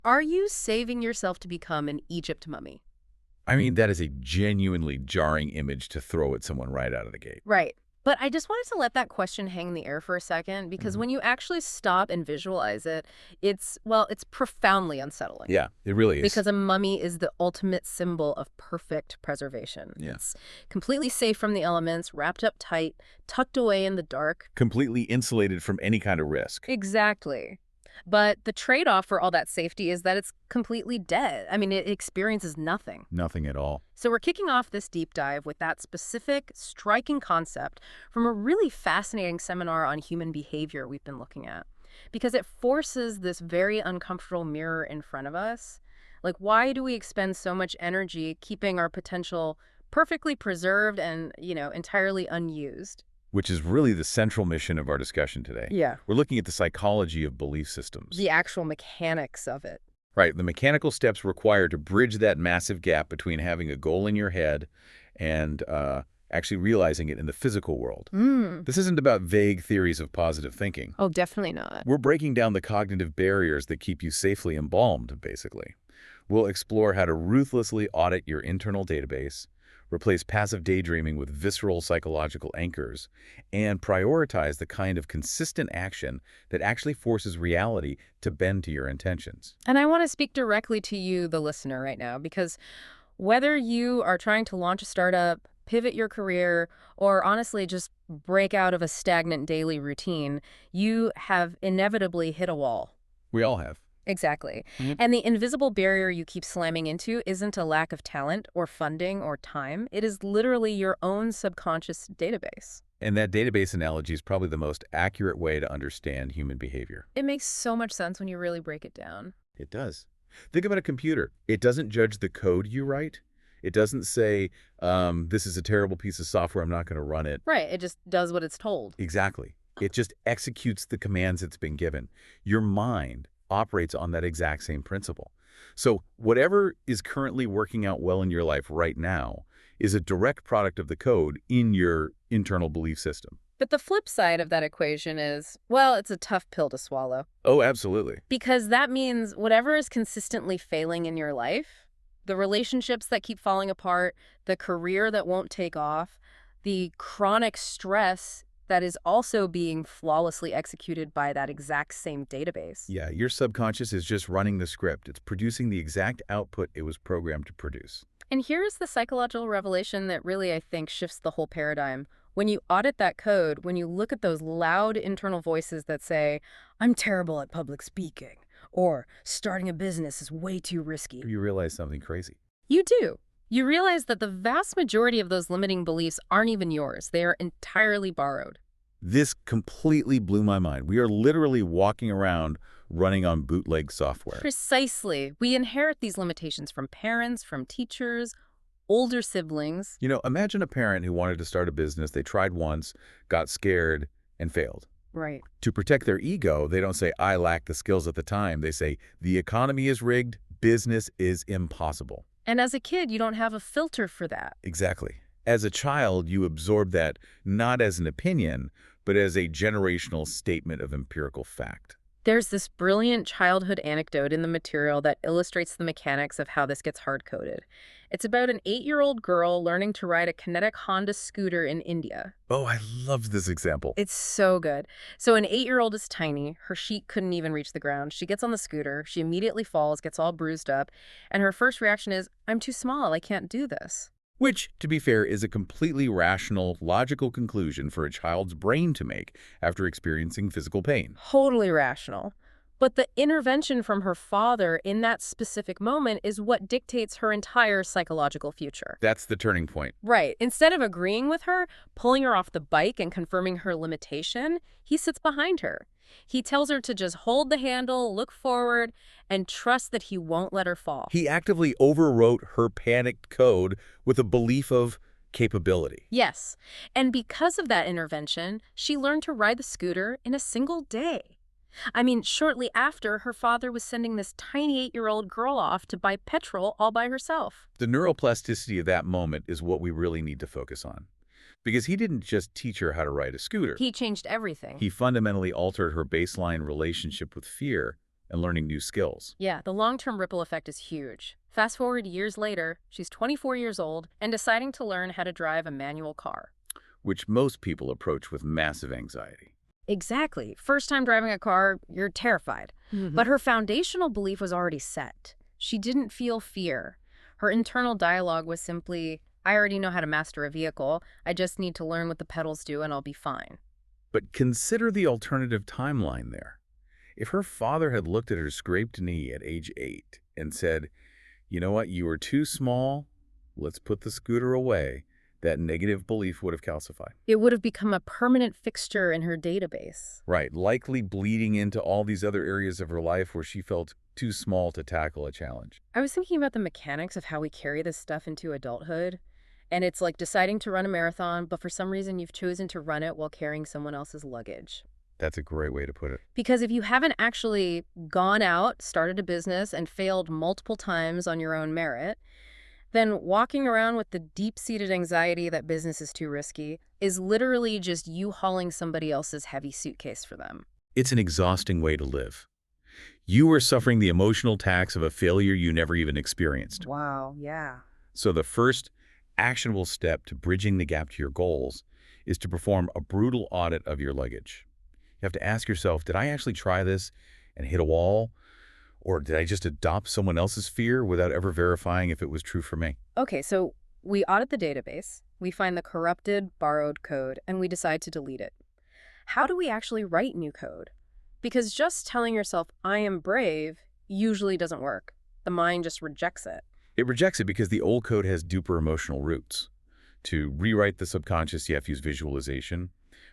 Are you saving yourself to become an Egypt mummy? I mean, that is a genuinely jarring image to throw at someone right out of the gate. Right. But I just wanted to let that question hang in the air for a second because Mhm. when you actually stop and visualize it, it's profoundly unsettling. Yeah, it really is. Because a mummy is the ultimate symbol of perfect preservation. Yeah. It's completely safe from the elements, wrapped up tight, tucked away in the dark. Completely insulated from any kind of risk. Exactly. But the trade-off for all that safety is that it's completely dead. I mean, it experiences nothing. Nothing at all. So we're kicking off this deep dive with that specific, striking concept from a really fascinating seminar on human behavior we've been looking at. Because it forces this very uncomfortable mirror in front of us. Like, why do we expend so much energy keeping our potential perfectly preserved and, entirely unused? Which is really the central mission of our discussion today. Yeah. We're looking at the psychology of belief systems. The actual mechanics of it. Right, the mechanical steps required to bridge that massive gap between having a goal in your head and actually realizing it in the physical world. This isn't about vague theories of positive thinking. Oh, definitely not. We're breaking down the cognitive barriers that keep you safely embalmed, basically. We'll explore how to ruthlessly audit your internal database, replace passive daydreaming with visceral psychological anchors, and prioritize the kind of consistent action that actually forces reality to bend to your intentions. And I want to speak directly to you, the listener, right now, because whether you are trying to launch a startup, pivot your career, or honestly just break out of a stagnant daily routine, you have inevitably hit a wall. We all have. Exactly. Mhm. And the invisible barrier you keep slamming into isn't a lack of talent or funding or time. It is literally your own subconscious database. And that database analogy is probably the most accurate way to understand human behavior. It makes so much sense when you really break it down. It does. Think about a computer. It doesn't judge the code you write. It doesn't say, this is a terrible piece of software, I'm not going to run it. Right. It just does what it's told. Exactly. It just executes the commands it's been given. Your mind operates on that exact same principle. So whatever is currently working out well in your life right now is a direct product of the code in your internal belief system. But the flip side of that equation is, well, it's a tough pill to swallow. Oh, absolutely. Because that means whatever is consistently failing in your life, the relationships that keep falling apart, the career that won't take off, the chronic stress that is also being flawlessly executed by that exact same database. Yeah, your subconscious is just running the script. It's producing the exact output it was programmed to produce. And here's the psychological revelation that really, I think, shifts the whole paradigm. When you audit that code, when you look at those loud internal voices that say, I'm terrible at public speaking, or starting a business is way too risky, You realize something crazy. you do. You realize that the vast majority of those limiting beliefs aren't even yours. They are entirely borrowed. This completely blew my mind. We are literally walking around running on bootleg software. Precisely. We inherit these limitations from parents, from teachers, older siblings. You know, imagine a parent who wanted to start a business. They tried once, got scared, and failed. Right. To protect their ego, they don't say, I lack the skills at the time. They say, the economy is rigged, business is impossible. And as a kid, you don't have a filter for that. Exactly. As a child, you absorb that not as an opinion, but as a generational statement of empirical fact. There's this brilliant childhood anecdote in the material that illustrates the mechanics of how this gets hard-coded. It's about an 8-year-old girl learning to ride a kinetic Honda scooter in India. Oh, I love this example. It's so good. So an 8-year-old is tiny. Her sheet couldn't even reach the ground. She gets on the scooter. She immediately falls, gets all bruised up. And her first reaction is, I'm too small. I can't do this. Which, to be fair, is a completely rational, logical conclusion for a child's brain to make after experiencing physical pain. Totally rational. But the intervention from her father in that specific moment is what dictates her entire psychological future. That's the turning point. Right. Instead of agreeing with her, pulling her off the bike and confirming her limitation, he sits behind her. He tells her to just hold the handle, look forward, and trust that he won't let her fall. He actively overwrote her panicked code with a belief of capability. Yes. And because of that intervention, she learned to ride the scooter in a single day. I mean, shortly after, her father was sending this tiny 8-year-old girl off to buy petrol all by herself. The neuroplasticity of that moment is what we really need to focus on. Because he didn't just teach her how to ride a scooter. He changed everything. He fundamentally altered her baseline relationship with fear and learning new skills. Yeah, the long-term ripple effect is huge. Fast forward years later, she's 24 years old and deciding to learn how to drive a manual car. Which most people approach with massive anxiety. Exactly. First time driving a car, you're terrified. But her foundational belief was already set. She didn't feel fear. Her internal dialogue was simply, I already know how to master a vehicle. I just need to learn what the pedals do and I'll be fine. But consider the alternative timeline there. If her father had looked at her scraped knee at age 8 and said, you know what, you are too small, let's put the scooter away, that negative belief would have calcified. It would have become a permanent fixture in her database. Right, likely bleeding into all these other areas of her life where she felt too small to tackle a challenge. I was thinking about the mechanics of how we carry this stuff into adulthood. And it's like deciding to run a marathon, but for some reason you've chosen to run it while carrying someone else's luggage. That's a great way to put it. Because if you haven't actually gone out, started a business, and failed multiple times on your own merit, then walking around with the deep-seated anxiety that business is too risky is literally just you hauling somebody else's heavy suitcase for them. It's an exhausting way to live. You are suffering the emotional tax of a failure you never even experienced. Wow, yeah. So the first actionable step to bridging the gap to your goals is to perform a brutal audit of your luggage. You have to ask yourself, did I actually try this and hit a wall? Or did I just adopt someone else's fear without ever verifying if it was true for me? Okay, so we audit the database, we find the corrupted, borrowed code, and we decide to delete it. How do we actually write new code? Because just telling yourself, I am brave, usually doesn't work. The mind just rejects it. It rejects it because the old code has deeper emotional roots. To rewrite the subconscious, you have to use visualization,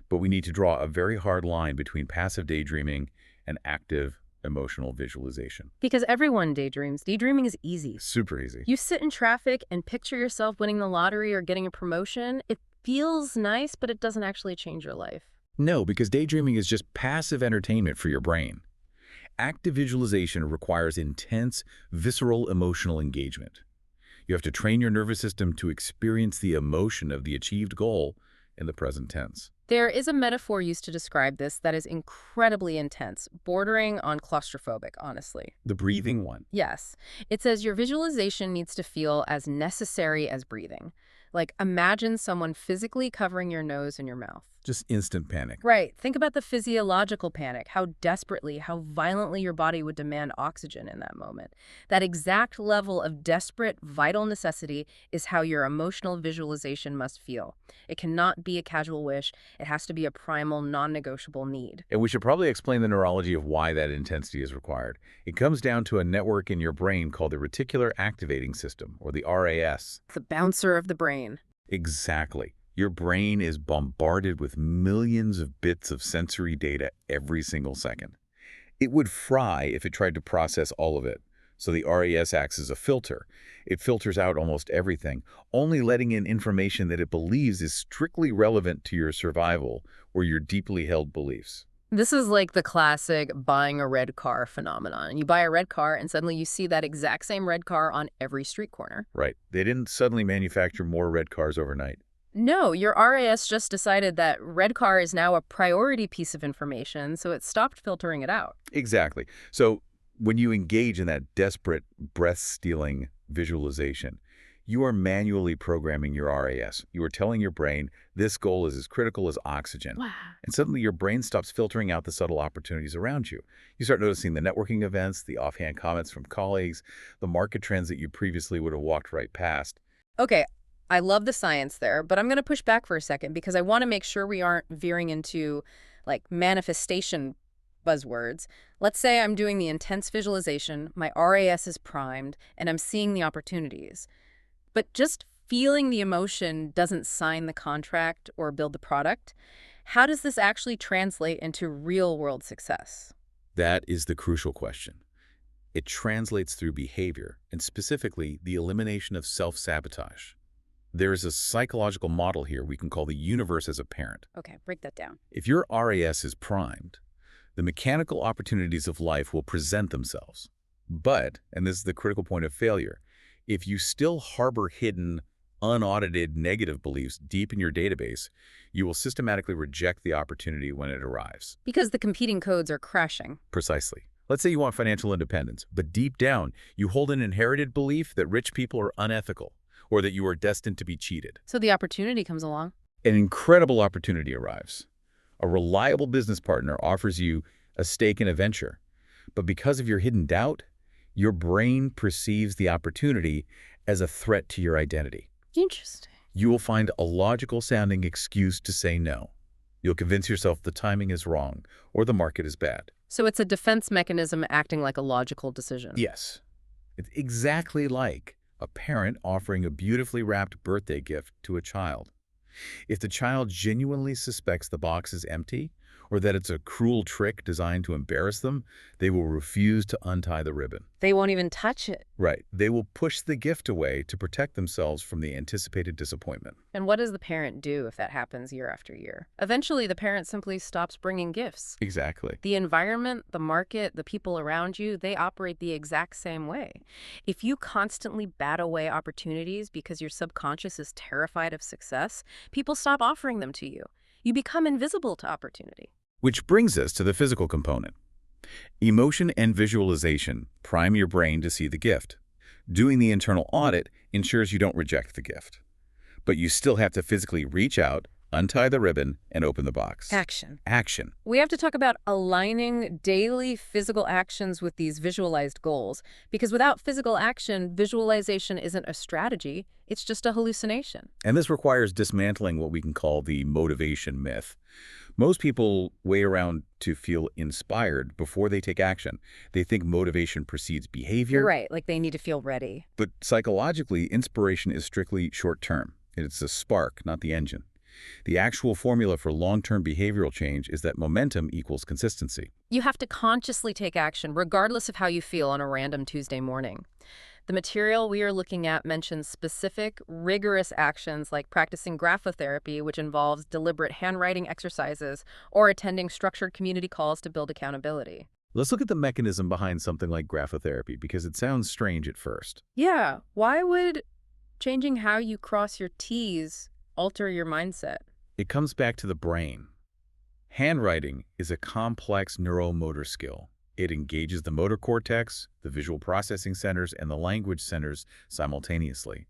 but we need to draw a very hard line between passive daydreaming and active emotional visualization. Because everyone daydreams. Daydreaming is easy. Super easy. You sit in traffic and picture yourself winning the lottery or getting a promotion. It feels nice, but it doesn't actually change your life. No, because daydreaming is just passive entertainment for your brain. Active visualization requires intense, visceral emotional engagement. You have to train your nervous system to experience the emotion of the achieved goal in the present tense. There is a metaphor used to describe this that is incredibly intense, bordering on claustrophobic, honestly. The breathing one. Yes. It says your visualization needs to feel as necessary as breathing. Like, imagine someone physically covering your nose and your mouth. Just instant panic. Right. Think about the physiological panic, how desperately, how violently your body would demand oxygen in that moment. That exact level of desperate, vital necessity is how your emotional visualization must feel. It cannot be a casual wish. It has to be a primal, non-negotiable need. And we should probably explain the neurology of why that intensity is required. It comes down to a network in your brain called the reticular activating system, or the RAS. The bouncer of the brain. Exactly. Your brain is bombarded with millions of bits of sensory data every single second. It would fry if it tried to process all of it. So the RAS acts as a filter. It filters out almost everything, only letting in information that it believes is strictly relevant to your survival or your deeply held beliefs. This is like the classic buying a red car phenomenon. You buy a red car and suddenly you see that exact same red car on every street corner. Right. They didn't suddenly manufacture more red cars overnight. No, your RAS just decided that red car is now a priority piece of information, so it stopped filtering it out. Exactly. So when you engage in that desperate, breath-stealing visualization, you are manually programming your RAS. You are telling your brain, this goal is as critical as oxygen. Wow. And suddenly your brain stops filtering out the subtle opportunities around you. You start noticing the networking events, the offhand comments from colleagues, the market trends that you previously would have walked right past. Okay, I love the science there, but I'm going to push back for a second because I want to make sure we aren't veering into, like, manifestation buzzwords. Let's say I'm doing the intense visualization, my RAS is primed, and I'm seeing the opportunities. But just feeling the emotion doesn't sign the contract or build the product. How does this actually translate into real-world success? That is the crucial question. It translates through behavior, and specifically the elimination of self-sabotage. There is a psychological model here we can call the universe as a parent. Okay, break that down. If your RAS is primed, the mechanical opportunities of life will present themselves. But, and this is the critical point of failure, if you still harbor hidden, unaudited negative beliefs deep in your database, you will systematically reject the opportunity when it arrives. Because the competing codes are crashing. Precisely. Let's say you want financial independence, but deep down, you hold an inherited belief that rich people are unethical or that you are destined to be cheated. So the opportunity comes along. An incredible opportunity arrives. A reliable business partner offers you a stake in a venture, but because of your hidden doubt, your brain perceives the opportunity as a threat to your identity. Interesting. You will find a logical-sounding excuse to say no. You'll convince yourself the timing is wrong or the market is bad. So it's a defense mechanism acting like a logical decision. Yes, it's exactly like a parent offering a beautifully wrapped birthday gift to a child. If the child genuinely suspects the box is empty or that it's a cruel trick designed to embarrass them, they will refuse to untie the ribbon. They won't even touch it. Right. They will push the gift away to protect themselves from the anticipated disappointment. And what does the parent do if that happens year after year? Eventually, the parent simply stops bringing gifts. Exactly. The environment, the market, the people around you, they operate the exact same way. If you constantly bat away opportunities because your subconscious is terrified of success, people stop offering them to you. You become invisible to opportunity. Which brings us to the physical component. Emotion and visualization prime your brain to see the gift. Doing the internal audit ensures you don't reject the gift. But you still have to physically reach out, untie the ribbon, and open the box. Action. Action. We have to talk about aligning daily physical actions with these visualized goals, because without physical action, visualization isn't a strategy, it's just a hallucination. And this requires dismantling what we can call the motivation myth. Most people wait around to feel inspired before they take action. They think motivation precedes behavior. Right, like they need to feel ready. But psychologically, inspiration is strictly short-term. It's a spark, not the engine. The actual formula for long-term behavioral change is that momentum equals consistency. You have to consciously take action, regardless of how you feel on a random Tuesday morning. The material we are looking at mentions specific, rigorous actions like practicing graphotherapy, which involves deliberate handwriting exercises, or attending structured community calls to build accountability. Let's look at the mechanism behind something like graphotherapy, because it sounds strange at first. Yeah, why would changing how you cross your T's alter your mindset? It comes back to the brain. Handwriting is a complex neuromotor skill. It engages the motor cortex, the visual processing centers, and the language centers simultaneously.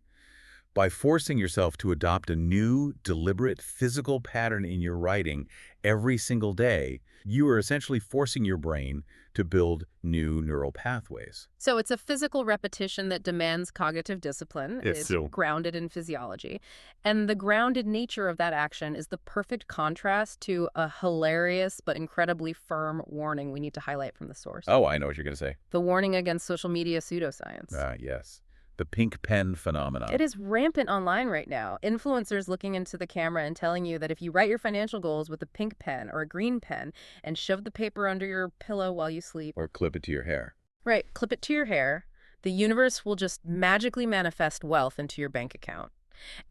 By forcing yourself to adopt a new, deliberate physical pattern in your writing every single day, you are essentially forcing your brain to build new neural pathways. So it's a physical repetition that demands cognitive discipline. Yes, It's so- grounded in physiology. And the grounded nature of that action is the perfect contrast to a hilarious but incredibly firm warning we need to highlight from the source. Oh, I know what you're going to say. The warning against social media pseudoscience. Yes. The pink pen phenomenon. It is rampant online right now. Influencers looking into the camera and telling you that if you write your financial goals with a pink pen or a green pen and shove the paper under your pillow while you sleep, Or clip it to your hair. right, clip it to your hair, the universe will just magically manifest wealth into your bank account.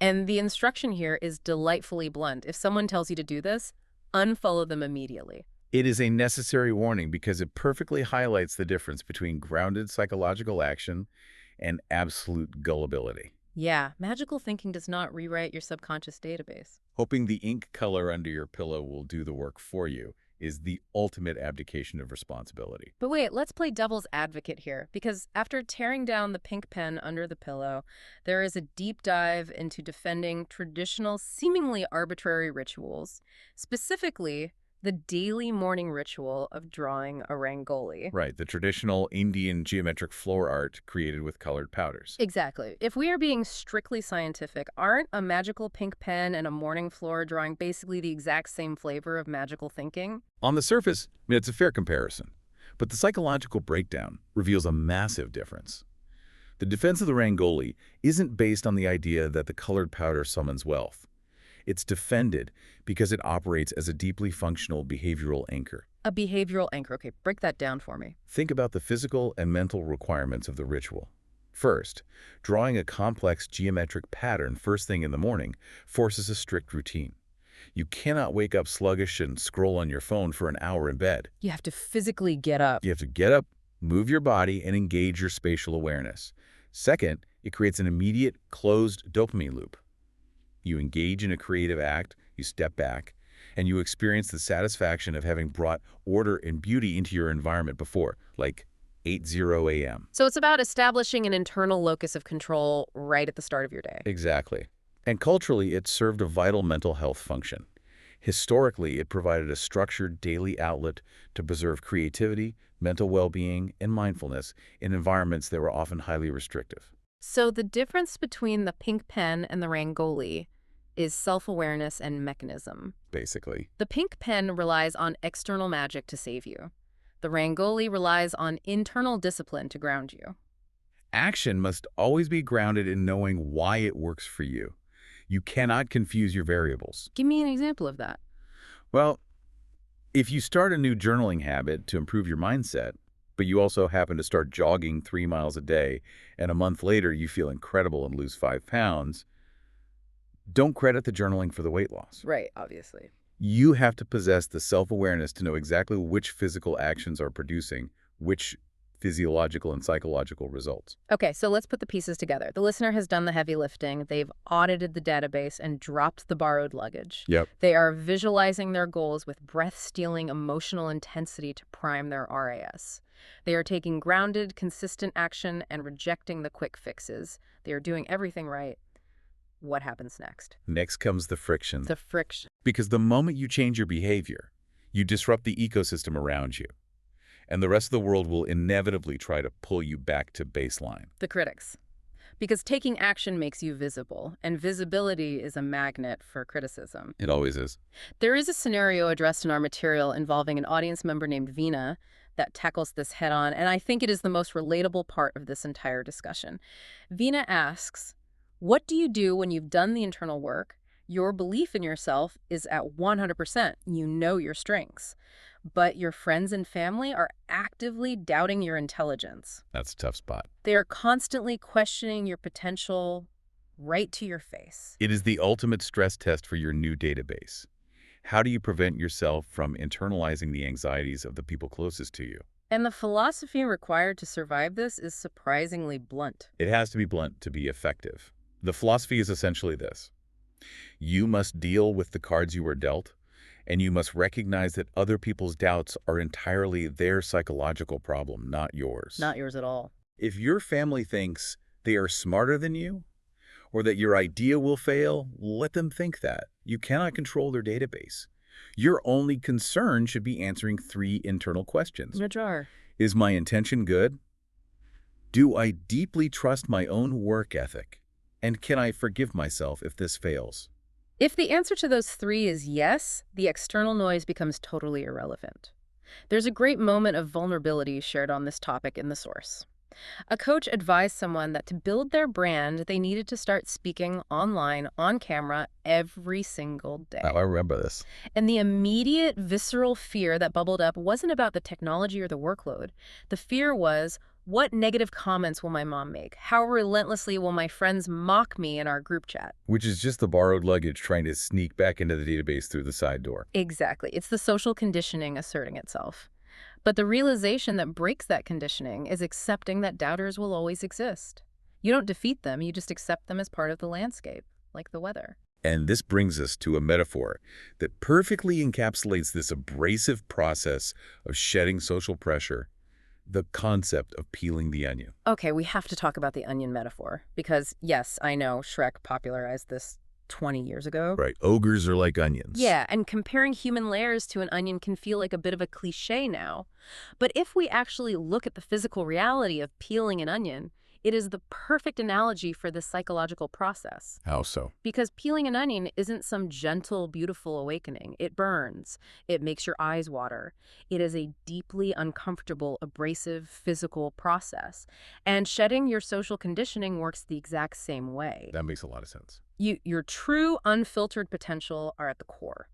And the instruction here is delightfully blunt. If someone tells you to do this, unfollow them immediately. It is a necessary warning because it perfectly highlights the difference between grounded psychological action and absolute gullibility. Yeah, magical thinking does not rewrite your subconscious database. Hoping the ink color under your pillow will do the work for you is the ultimate abdication of responsibility. But wait, let's play devil's advocate here, because after tearing down the pink pen under the pillow, there is a deep dive into defending traditional, seemingly arbitrary rituals, specifically the daily morning ritual of drawing a rangoli. Right, the traditional Indian geometric floor art created with colored powders. Exactly. If we are being strictly scientific, aren't a magical pink pen and a morning floor drawing basically the exact same flavor of magical thinking? On the surface, it's a fair comparison, but the psychological breakdown reveals a massive difference. The defense of the Rangoli isn't based on the idea that the colored powder summons wealth. It's defended because it operates as a deeply functional behavioral anchor. A behavioral anchor. Okay, break that down for me. Think about the physical and mental requirements of the ritual. First, drawing a complex geometric pattern first thing in the morning forces a strict routine. You cannot wake up sluggish and scroll on your phone for an hour in bed. You have to physically get up. You have to get up, move your body, and engage your spatial awareness. Second, it creates an immediate closed dopamine loop. You engage in a creative act, you step back, and you experience the satisfaction of having brought order and beauty into your environment before, like 8:00 a.m. So it's about establishing an internal locus of control right at the start of your day. Exactly. And culturally, it served a vital mental health function. Historically, it provided a structured daily outlet to preserve creativity, mental well-being, and mindfulness in environments that were often highly restrictive. So the difference between the pink pen and the Rangoli is self-awareness and mechanism. Basically. The pink pen relies on external magic to save you. The Rangoli relies on internal discipline to ground you. Action must always be grounded in knowing why it works for you. You cannot confuse your variables. Give me an example of that. Well, if you start a new journaling habit to improve your mindset, but you also happen to start jogging 3 miles a day, and a month later you feel incredible and lose 5 pounds, don't credit the journaling for the weight loss. Right, obviously. You have to possess the self-awareness to know exactly which physical actions are producing which physiological and psychological results. Okay, so let's put the pieces together. The listener has done the heavy lifting. They've audited the database and dropped the borrowed luggage. Yep. They are visualizing their goals with breath-stealing emotional intensity to prime their RAS. They are taking grounded, consistent action and rejecting the quick fixes. They are doing everything right. What happens next? Next comes the friction. The friction. Because the moment you change your behavior, you disrupt the ecosystem around you. And the rest of the world will inevitably try to pull you back to baseline. The critics. Because taking action makes you visible, and visibility is a magnet for criticism. It always is. There is a scenario addressed in our material involving an audience member named Vina that tackles this head-on, and I think it is the most relatable part of this entire discussion. Vina asks, what do you do when you've done the internal work? Your belief in yourself is at 100%. You know your strengths. But your friends and family are actively doubting your intelligence. That's a tough spot. They are constantly questioning your potential right to your face. It is the ultimate stress test for your new database. How do you prevent yourself from internalizing the anxieties of the people closest to you? And the philosophy required to survive this is surprisingly blunt. It has to be blunt to be effective. The philosophy is essentially this. You must deal with the cards you were dealt, and you must recognize that other people's doubts are entirely their psychological problem, not yours. Not yours at all. If your family thinks they are smarter than you, or that your idea will fail, let them think that. You cannot control their database. Your only concern should be answering 3 internal questions. Najar. Is my intention good? Do I deeply trust my own work ethic? And can I forgive myself if this fails? If the answer to those 3 is yes, the external noise becomes totally irrelevant. There's a great moment of vulnerability shared on this topic in the source. A coach advised someone that to build their brand, they needed to start speaking online, on camera, every single day. Oh, I remember this. And the immediate visceral fear that bubbled up wasn't about the technology or the workload. The fear was, what negative comments will my mom make? How relentlessly will my friends mock me in our group chat? Which is just the borrowed luggage trying to sneak back into the database through the side door. Exactly. It's the social conditioning asserting itself. But the realization that breaks that conditioning is accepting that doubters will always exist. You don't defeat them, you just accept them as part of the landscape, like the weather. And this brings us to a metaphor that perfectly encapsulates this abrasive process of shedding social pressure, the concept of peeling the onion. Okay, we have to talk about the onion metaphor, because yes, I know Shrek popularized this 20 years ago. Right, ogres are like onions. Yeah, and comparing human layers to an onion can feel like a bit of a cliche now. But if we actually look at the physical reality of peeling an onion, it is the perfect analogy for this psychological process. How so? Because peeling an onion isn't some gentle, beautiful awakening. It burns. It makes your eyes water. It is a deeply uncomfortable, abrasive, physical process. And shedding your social conditioning works the exact same way. That makes a lot of sense. Your true, unfiltered potential are at the core.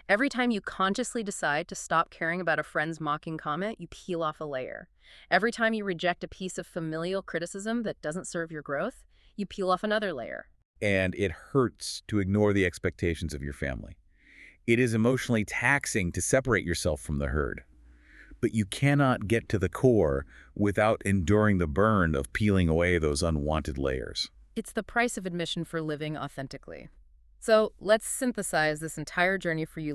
Every time you consciously decide to stop caring about a friend's mocking comment, you peel off a layer. Every time you reject a piece of familial criticism that doesn't serve your growth, you peel off another layer. And it hurts to ignore the expectations of your family. It is emotionally taxing to separate yourself from the herd. But you cannot get to the core without enduring the burn of peeling away those unwanted layers. It's the price of admission for living authentically. So let's synthesize this entire journey for you